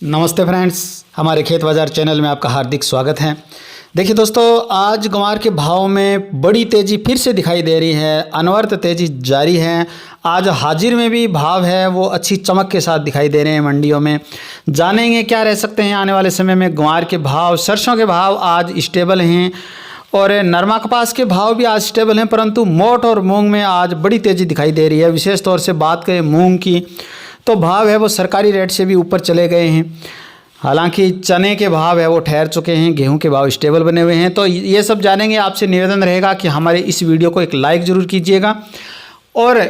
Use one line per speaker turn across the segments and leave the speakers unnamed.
नमस्ते फ्रेंड्स, हमारे खेत बाज़ार चैनल में आपका हार्दिक स्वागत है। देखिए दोस्तों, आज ग्वार के भाव में बड़ी तेज़ी फिर से दिखाई दे रही है। अनवरत तेज़ी जारी है। आज हाजिर में भी भाव है वो अच्छी चमक के साथ दिखाई दे रहे हैं मंडियों में। जानेंगे क्या रह सकते हैं आने वाले समय में ग्वार के भाव। सरसों के भाव आज स्टेबल हैं और नरमा कपास के भाव भी आज स्टेबल हैं, परंतु मोट और मूंग में आज बड़ी तेज़ी दिखाई दे रही है। विशेष तौर से बात करें मूंग की तो भाव है वो सरकारी रेट से भी ऊपर चले गए हैं। हालांकि चने के भाव है वो ठहर चुके हैं, गेहूं के भाव स्टेबल बने हुए हैं। तो ये सब जानेंगे। आपसे निवेदन रहेगा कि हमारे इस वीडियो को एक लाइक ज़रूर कीजिएगा और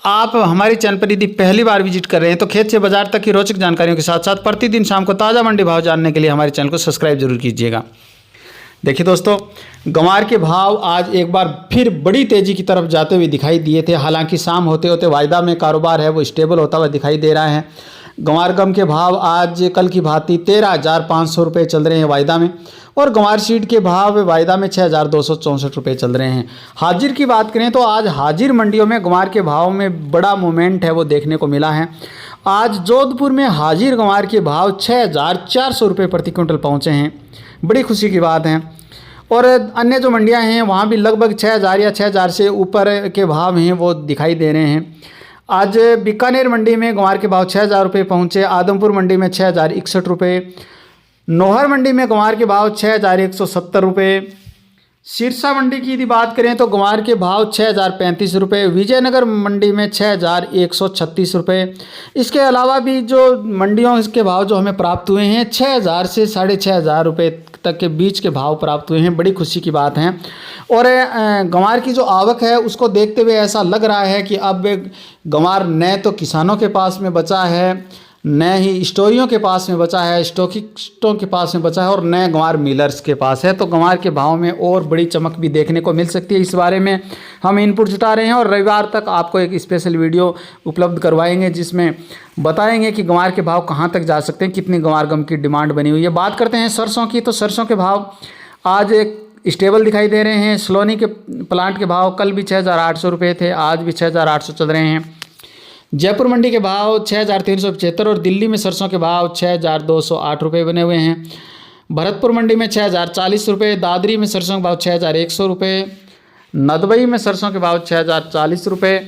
आप हमारे चैनल पर यदि पहली बार विजिट कर रहे हैं तो खेत से बाजार तक की रोचक जानकारियों के साथ साथ प्रतिदिन शाम को ताज़ा मंडी भाव जानने के लिए हमारे चैनल को सब्सक्राइब जरूर कीजिएगा। देखिए दोस्तों, ग्वार के भाव आज एक बार फिर बड़ी तेज़ी की तरफ जाते हुए दिखाई दिए थे। हालांकि शाम होते होते वायदा में कारोबार है वो स्टेबल होता हुआ दिखाई दे रहा है। ग्वार गम के भाव आज कल की भांति 13,500 रुपये चल रहे हैं वायदा में, और ग्वार सीड के भाव वायदा में 6,264 रुपये चल रहे हैं। हाजिर की बात करें तो आज हाजिर मंडियों में ग्वार के भाव में बड़ा मूवमेंट है वो देखने को मिला है। आज जोधपुर में हाजिर ग्वार के भाव 6,400 रुपये प्रति क्विंटल पहुँचे हैं, बड़ी खुशी की बात है। और अन्य जो मंडियां हैं वहाँ भी लगभग 6,000 या 6,000 से ऊपर के भाव हैं वो दिखाई दे रहे हैं। आज बीकानेर मंडी में ग्वार के भाव 6,000 रुपये पहुँचे, आदमपुर मंडी में 6,061 रुपये, नौहर मंडी में ग्वार के भाव 6,170 रुपये, सिरसा मंडी की यदि बात करें तो ग्वार के भाव 6,035 रुपये, विजयनगर मंडी में 6,136 रुपये। इसके अलावा भी जो मंडियों के भाव जो हमें प्राप्त हुए हैं 6,000 से 6,500 रुपये तक के बीच के भाव प्राप्त हुए हैं, बड़ी खुशी की बात है। और ग्वार की जो आवक है उसको देखते हुए ऐसा लग रहा है कि अब ग्वार न तो किसानों के पास में बचा है, न ही स्टोरियों के पास में बचा है, स्टॉकिस्टों के पास में बचा है, और न ग्वार मिलर्स के पास है। तो ग्वार के भाव में और बड़ी चमक भी देखने को मिल सकती है। इस बारे में हम इनपुट जुटा रहे हैं और रविवार तक आपको एक स्पेशल वीडियो उपलब्ध करवाएंगे जिसमें बताएंगे कि ग्वार के भाव कहाँ तक जा सकते हैं, कितनी ग्वार गम की डिमांड बनी हुई है। बात करते हैं सरसों की, तो सरसों के भाव आज एक स्टेबल दिखाई दे रहे हैं। सलोनी के प्लांट के भाव कल भी 6,800 रुपये थे, आज भी 6,800 चल रहे हैं। जयपुर मंडी के भाव 6,375 और दिल्ली में सरसों के भाव 6,208 रुपये बने हुए हैं। भरतपुर मंडी में 6,040 रुपये, दादरी में सरसों के भाव 6,100 रुपये, नदबई में सरसों के भाव 6,040 रुपये,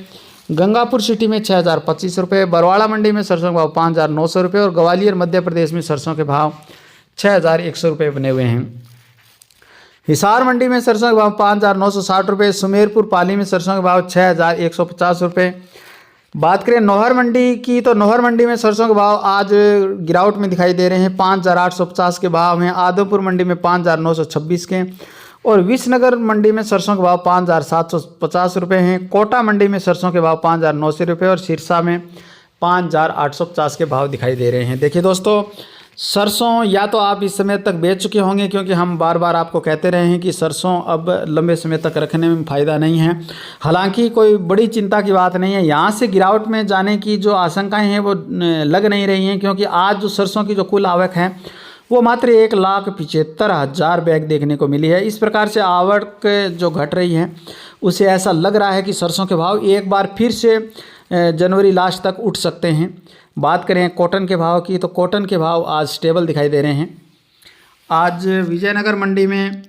गंगापुर सिटी में 6,025 रुपये, बरवाड़ा मंडी में सरसों के भाव 5,900 रुपये और ग्वालियर मध्य प्रदेश में सरसों के भाव 6,100 रुपये बने हुए हैं। हिसार मंडी में सरसों के भाव 5,960 रुपये, सुमेरपुर पाली में सरसों के भाव 6,150 रुपये। बात करें नौहर मंडी की तो नौहर मंडी में सरसों के भाव आज गिरावट में दिखाई दे रहे हैं, 5,850 के भाव हैं। आदमपुर मंडी में 5,926 के और विसनगर मंडी में सरसों के भाव 5,750 रुपये हैं। कोटा मंडी में सरसों के भाव 5,900 रुपये और सिरसा में 5,850 के भाव दिखाई दे रहे हैं। देखिए दोस्तों, सरसों या तो आप इस समय तक बेच चुके होंगे, क्योंकि हम बार बार आपको कहते रहे हैं कि सरसों अब लंबे समय तक रखने में फ़ायदा नहीं है। हालांकि कोई बड़ी चिंता की बात नहीं है। यहाँ से गिरावट में जाने की जो आशंकाएं हैं वो लग नहीं रही हैं, क्योंकि आज जो सरसों की जो कुल आवक है वो मात्र 1,75,000 बैग देखने को मिली है। इस प्रकार से आवक जो घट रही है उसे ऐसा लग रहा है कि सरसों के भाव एक बार फिर से जनवरी लास्ट तक उठ सकते हैं। बात करें कॉटन के भाव की तो कॉटन के भाव आज स्टेबल दिखाई दे रहे हैं। आज विजयनगर मंडी में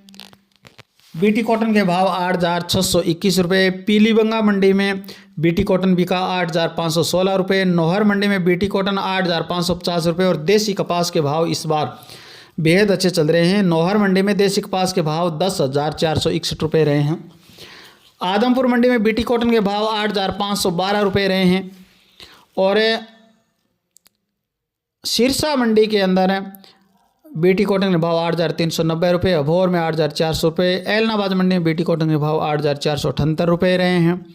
बीटी कॉटन के भाव 8,621 रुपये, पीलीबंगा मंडी में बीटी कॉटन बिका 8,516 रुपये, नौहर मंडी में बीटी कॉटन 8,550 रुपये और देसी कपास के भाव इस बार बेहद अच्छे चल रहे हैं। नौहर मंडी में देसी कपास के भाव 10,461 रुपये रहे हैं। आदमपुर मंडी में बीटी कॉटन के भाव 8,512 रुपये रहे हैं और सिरसा मंडी के अंदर बीटी कॉटन के भाव 8,390 रुपये, अभोर में 8,400 रुपये, एलनाबाद मंडी में बीटी कॉटन के भाव 8,478 रुपये रहे हैं।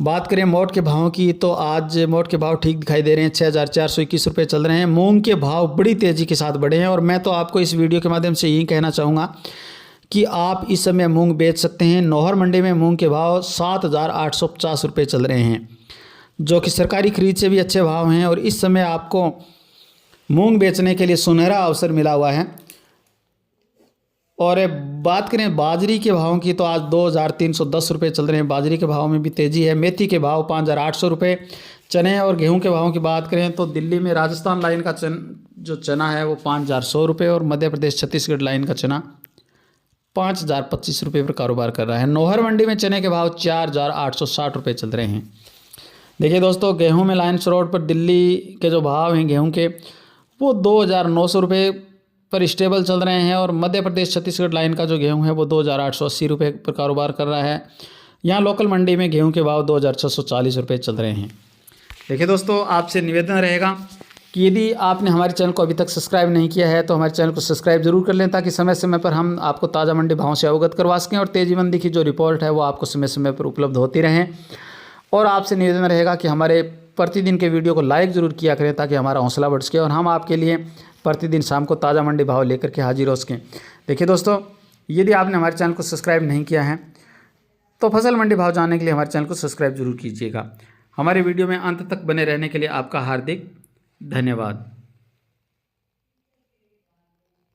बात करें मोट के भावों की तो आज मोट के भाव ठीक दिखाई दे रहे हैं, 6,421 रुपये चल रहे हैं। मूंग के भाव बड़ी तेज़ी के साथ बढ़े हैं और मैं तो आपको इस वीडियो के माध्यम से यही कहना चाहूँगा कि आप इस समय मूंग बेच सकते हैं। नौहर मंडी में मूंग के भाव 7,850 रुपये चल रहे हैं, जो कि सरकारी खरीद से भी अच्छे भाव हैं और इस समय आपको मूंग बेचने के लिए सुनहरा अवसर मिला हुआ है। और बात करें बाजरी के भावों की तो आज 2,310 रुपये चल रहे हैं। बाजरी के भाव में भी तेज़ी है। मेथी के भाव 5,800 रुपये। चने और गेहूं के भावों की बात करें तो दिल्ली में राजस्थान लाइन का जो चना है वो 5,100 रुपये और मध्य प्रदेश छत्तीसगढ़ लाइन का चना 5,025 रुपये पर कारोबार कर रहा है। नौहर मंडी में चने के भाव 4,860 रुपये चल रहे हैं। देखिए दोस्तों, गेहूं में लाइन्स रोड पर दिल्ली के जो भाव हैं गेहूं के वो 2,900 रुपये पर स्टेबल चल रहे हैं और मध्य प्रदेश छत्तीसगढ़ लाइन का जो गेहूं है वो 2,880 रुपये पर कारोबार कर रहा है। यहाँ लोकल मंडी में गेहूं के भाव 2,640 रुपये चल रहे हैं। देखिए दोस्तों, आपसे निवेदन रहेगा कि यदि आपने हमारे चैनल को अभी तक सब्सक्राइब नहीं किया है तो हमारे चैनल को सब्सक्राइब जरूर कर लें, ताकि समय समय पर हम आपको ताज़ा मंडी भावों से अवगत करवा सकें और तेजी मंदी की जो रिपोर्ट है वो आपको समय समय पर उपलब्ध होती रहें। और आपसे निवेदन रहेगा कि हमारे प्रतिदिन के वीडियो को लाइक ज़रूर किया करें, ताकि हमारा हौसला बढ़ सके और हम आपके लिए प्रतिदिन शाम को ताज़ा मंडी भाव लेकर के हाजिर हो सकें। देखिए दोस्तों, यदि आपने हमारे चैनल को सब्सक्राइब नहीं किया है तो फसल मंडी भाव जानने के लिए हमारे चैनल को सब्सक्राइब जरूर कीजिएगा। हमारे वीडियो में अंत तक बने रहने के लिए आपका हार्दिक धन्यवाद।